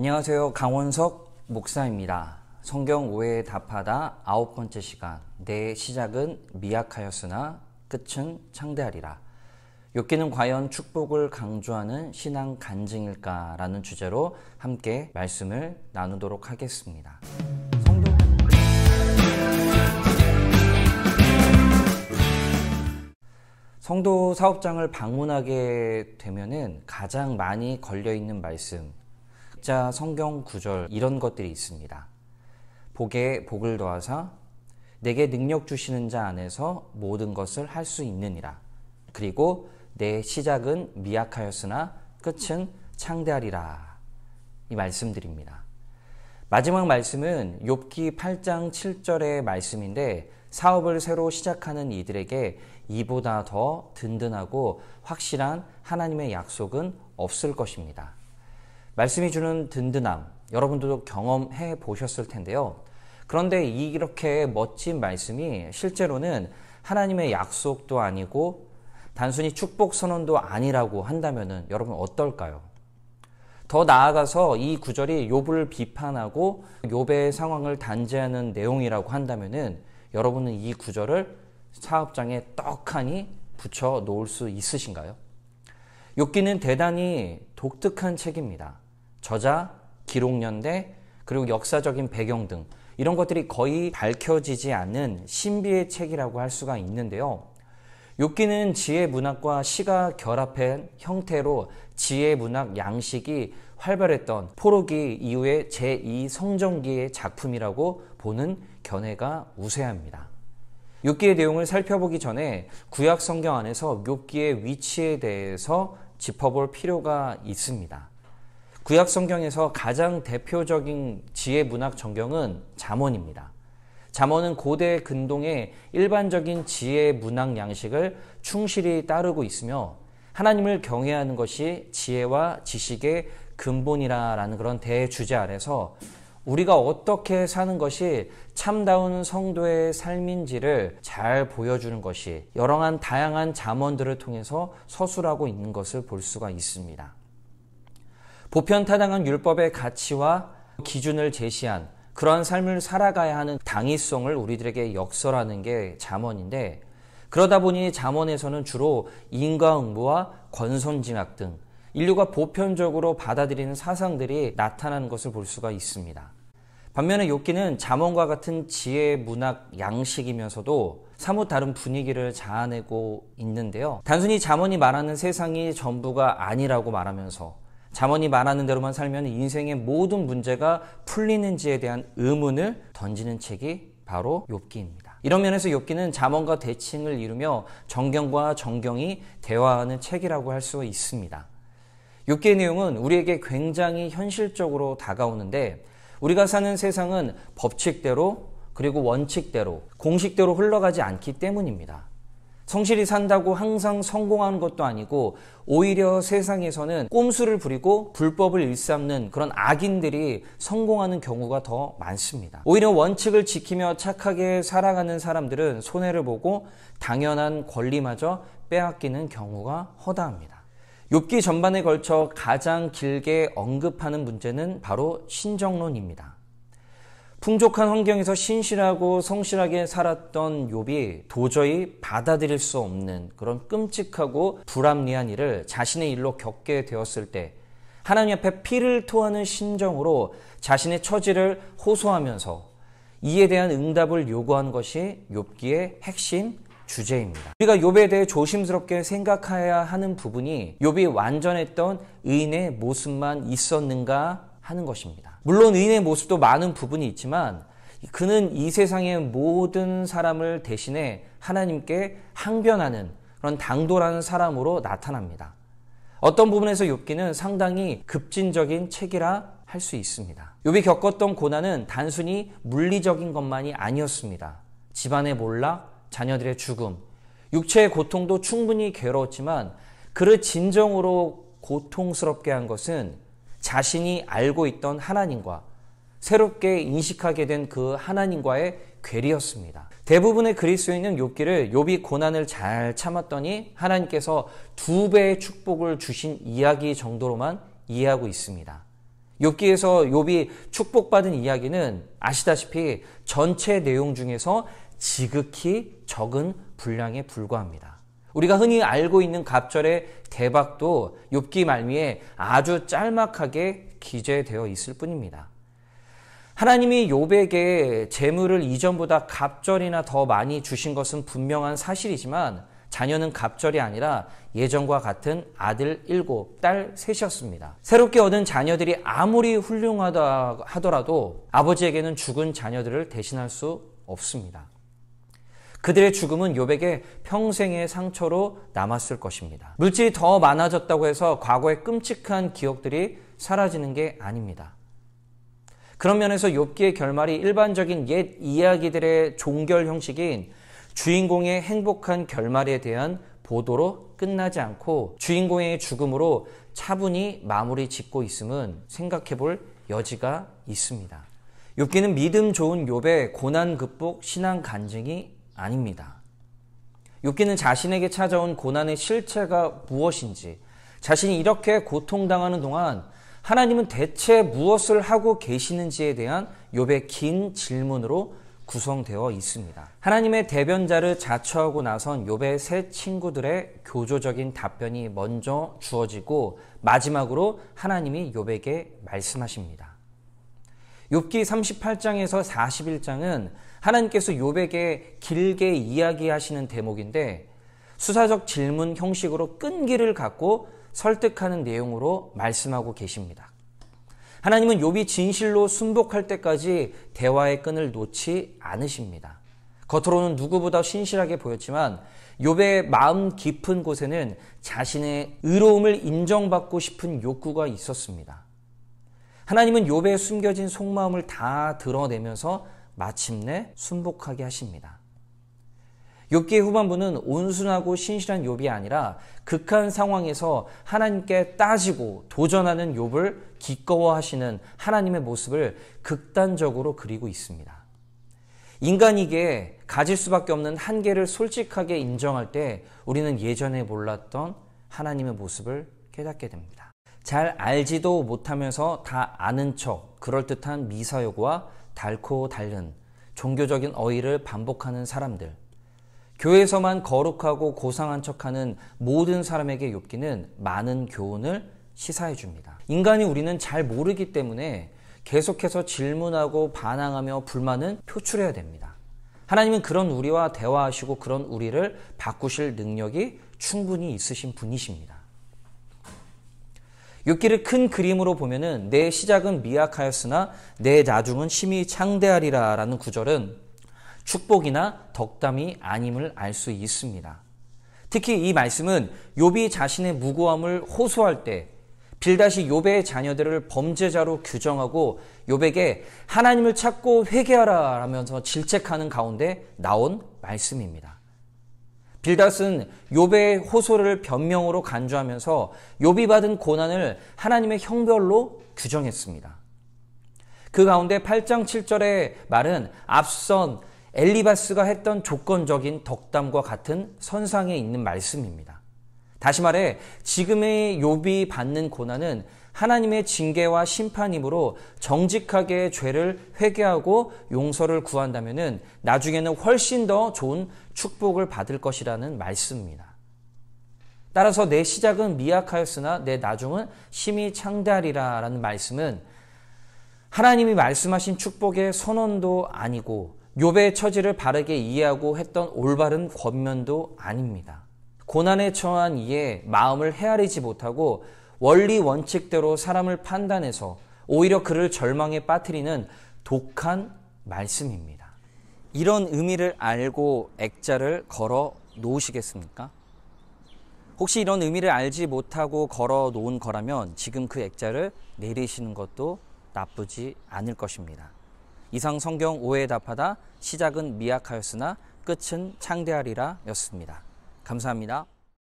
안녕하세요. 강원석 목사입니다. 성경 오해에 답하다 9번째 시간. 내 시작은 미약하였으나 끝은 창대하리라. 욥기는 과연 축복을 강조하는 신앙 간증일까라는 주제로 함께 말씀을 나누도록 하겠습니다. 성도 사업장을 방문하게 되면은 가장 많이 걸려있는 말씀, 자 성경 구절 이런 것들이 있습니다. 복에 복을 더하사 내게 능력 주시는 자 안에서 모든 것을 할 수 있느니라. 그리고 내 시작은 미약하였으나 끝은 창대하리라. 이 말씀들입니다. 마지막 말씀은 욥기 8장 7절의 말씀인데 사업을 새로 시작하는 이들에게 이보다 더 든든하고 확실한 하나님의 약속은 없을 것입니다. 말씀이 주는 든든함, 여러분들도 경험해 보셨을 텐데요. 그런데 이렇게 멋진 말씀이 실제로는 하나님의 약속도 아니고 단순히 축복 선언도 아니라고 한다면 여러분 어떨까요? 더 나아가서 이 구절이 욥을 비판하고 욥의 상황을 단죄하는 내용이라고 한다면 여러분은 이 구절을 사업장에 떡하니 붙여 놓을 수 있으신가요? 욥기는 대단히 독특한 책입니다. 저자, 기록연대, 그리고 역사적인 배경 등 이런 것들이 거의 밝혀지지 않는 신비의 책이라고 할 수가 있는데요. 욥기는 지혜 문학과 시가 결합한 형태로 지혜 문학 양식이 활발했던 포로기 이후의 제2성전기의 작품이라고 보는 견해가 우세합니다. 욥기의 내용을 살펴보기 전에 구약 성경 안에서 욥기의 위치에 대해서 짚어볼 필요가 있습니다. 구약 성경에서 가장 대표적인 지혜 문학 전경은 잠언입니다. 잠언은 고대 근동의 일반적인 지혜 문학 양식을 충실히 따르고 있으며 하나님을 경외하는 것이 지혜와 지식의 근본이라는 그런 대주제 아래서 우리가 어떻게 사는 것이 참다운 성도의 삶인지를 잘 보여주는 것이 여러 다양한 잠언들을 통해서 서술하고 있는 것을 볼 수가 있습니다. 보편타당한 율법의 가치와 기준을 제시한 그러한 삶을 살아가야 하는 당위성을 우리들에게 역설하는 게 잠언인데, 그러다 보니 잠언에서는 주로 인과응보와 권선징악 등 인류가 보편적으로 받아들이는 사상들이 나타나는 것을 볼 수가 있습니다. 반면에 욥기는 잠언과 같은 지혜 문학 양식이면서도 사뭇 다른 분위기를 자아내고 있는데요. 단순히 잠언이 말하는 세상이 전부가 아니라고 말하면서 잠언이 말하는 대로만 살면 인생의 모든 문제가 풀리는지에 대한 의문을 던지는 책이 바로 욥기입니다. 이런 면에서 욥기는 잠언과 대칭을 이루며 정경과 정경이 대화하는 책이라고 할 수 있습니다. 욥기의 내용은 우리에게 굉장히 현실적으로 다가오는데, 우리가 사는 세상은 법칙대로 그리고 원칙대로 공식대로 흘러가지 않기 때문입니다. 성실히 산다고 항상 성공하는 것도 아니고 오히려 세상에서는 꼼수를 부리고 불법을 일삼는 그런 악인들이 성공하는 경우가 더 많습니다. 오히려 원칙을 지키며 착하게 살아가는 사람들은 손해를 보고 당연한 권리마저 빼앗기는 경우가 허다합니다. 욥기 전반에 걸쳐 가장 길게 언급하는 문제는 바로 신정론입니다. 풍족한 환경에서 신실하고 성실하게 살았던 욥이 도저히 받아들일 수 없는 그런 끔찍하고 불합리한 일을 자신의 일로 겪게 되었을 때 하나님 앞에 피를 토하는 심정으로 자신의 처지를 호소하면서 이에 대한 응답을 요구하는 것이 욥기의 핵심 주제입니다. 우리가 욥에 대해 조심스럽게 생각해야 하는 부분이 욥이 완전했던 의인의 모습만 있었는가 하는 것입니다. 물론 의인의 모습도 많은 부분이 있지만 그는 이 세상의 모든 사람을 대신해 하나님께 항변하는 그런 당돌한 사람으로 나타납니다. 어떤 부분에서 욥기는 상당히 급진적인 책이라 할 수 있습니다. 욥이 겪었던 고난은 단순히 물리적인 것만이 아니었습니다. 집안의 몰락, 자녀들의 죽음, 육체의 고통도 충분히 괴로웠지만 그를 진정으로 고통스럽게 한 것은 자신이 알고 있던 하나님과 새롭게 인식하게 된 그 하나님과의 괴리였습니다. 대부분의 그리스도인은 욥기를 욥이 고난을 잘 참았더니 하나님께서 2배의 축복을 주신 이야기 정도로만 이해하고 있습니다. 욥기에서 욥이 축복받은 이야기는 아시다시피 전체 내용 중에서 지극히 적은 분량에 불과합니다. 우리가 흔히 알고 있는 갑절의 대박도 욥기 말미에 아주 짤막하게 기재되어 있을 뿐입니다. 하나님이 욥에게 재물을 이전보다 갑절이나 더 많이 주신 것은 분명한 사실이지만 자녀는 갑절이 아니라 예전과 같은 아들 7, 딸 3이었습니다. 새롭게 얻은 자녀들이 아무리 훌륭하다 하더라도 아버지에게는 죽은 자녀들을 대신할 수 없습니다. 그들의 죽음은 욥에게 평생의 상처로 남았을 것입니다. 물질이 더 많아졌다고 해서 과거의 끔찍한 기억들이 사라지는 게 아닙니다. 그런 면에서 욥기의 결말이 일반적인 옛 이야기들의 종결 형식인 주인공의 행복한 결말에 대한 보도로 끝나지 않고 주인공의 죽음으로 차분히 마무리 짓고 있음은 생각해 볼 여지가 있습니다. 욥기는 믿음 좋은 욥의 고난 극복 신앙 간증이 아닙니다. 욥기는 자신에게 찾아온 고난의 실체가 무엇인지, 자신이 이렇게 고통당하는 동안 하나님은 대체 무엇을 하고 계시는지에 대한 욥의 긴 질문으로 구성되어 있습니다. 하나님의 대변자를 자처하고 나선 욥의 세 친구들의 교조적인 답변이 먼저 주어지고 마지막으로 하나님이 욥에게 말씀하십니다. 욥기 38장에서 41장은 하나님께서 욥에게 길게 이야기하시는 대목인데 수사적 질문 형식으로 끈기를 갖고 설득하는 내용으로 말씀하고 계십니다. 하나님은 욥이 진실로 순복할 때까지 대화의 끈을 놓지 않으십니다. 겉으로는 누구보다 신실하게 보였지만 욥의 마음 깊은 곳에는 자신의 의로움을 인정받고 싶은 욕구가 있었습니다. 하나님은 욥의 숨겨진 속마음을 다 드러내면서 마침내 순복하게 하십니다. 욥기의 후반부는 온순하고 신실한 욥이 아니라 극한 상황에서 하나님께 따지고 도전하는 욥을 기꺼워하시는 하나님의 모습을 극단적으로 그리고 있습니다. 인간이기에 가질 수밖에 없는 한계를 솔직하게 인정할 때 우리는 예전에 몰랐던 하나님의 모습을 깨닫게 됩니다. 잘 알지도 못하면서 다 아는 척 그럴듯한 미사여구와 닳고 닳는 종교적인 어휘를 반복하는 사람들, 교회에서만 거룩하고 고상한 척하는 모든 사람에게 욥기는 많은 교훈을 시사해 줍니다. 인간이 우리는 잘 모르기 때문에 계속해서 질문하고 반항하며 불만은 표출해야 됩니다. 하나님은 그런 우리와 대화하시고 그런 우리를 바꾸실 능력이 충분히 있으신 분이십니다. 욥기를 큰 그림으로 보면은 내 시작은 미약하였으나 내 나중은 심히 창대하리라 라는 구절은 축복이나 덕담이 아님을 알 수 있습니다. 특히 이 말씀은 욥이 자신의 무고함을 호소할 때 빌닷이 욥의 자녀들을 범죄자로 규정하고 욥에게 하나님을 찾고 회개하라 라면서 질책하는 가운데 나온 말씀입니다. 빌닷은 욥의 호소를 변명으로 간주하면서 욥이 받은 고난을 하나님의 형벌로 규정했습니다. 그 가운데 8장 7절의 말은 앞선 엘리바스가 했던 조건적인 덕담과 같은 선상에 있는 말씀입니다. 다시 말해 지금의 욥이 받는 고난은 하나님의 징계와 심판이므로 정직하게 죄를 회개하고 용서를 구한다면 나중에는 훨씬 더 좋은 축복을 받을 것이라는 말씀입니다. 따라서 내 시작은 미약하였으나 내 나중은 심히 창대하리라 라는 말씀은 하나님이 말씀하신 축복의 선언도 아니고 욥의 처지를 바르게 이해하고 했던 올바른 권면도 아닙니다. 고난에 처한 이에 마음을 헤아리지 못하고 원리 원칙대로 사람을 판단해서 오히려 그를 절망에 빠뜨리는 독한 말씀입니다. 이런 의미를 알고 액자를 걸어 놓으시겠습니까? 혹시 이런 의미를 알지 못하고 걸어 놓은 거라면 지금 그 액자를 내리시는 것도 나쁘지 않을 것입니다. 이상 성경 오해에 답하다 시작은 미약하였으나 끝은 창대하리라 였습니다. 감사합니다.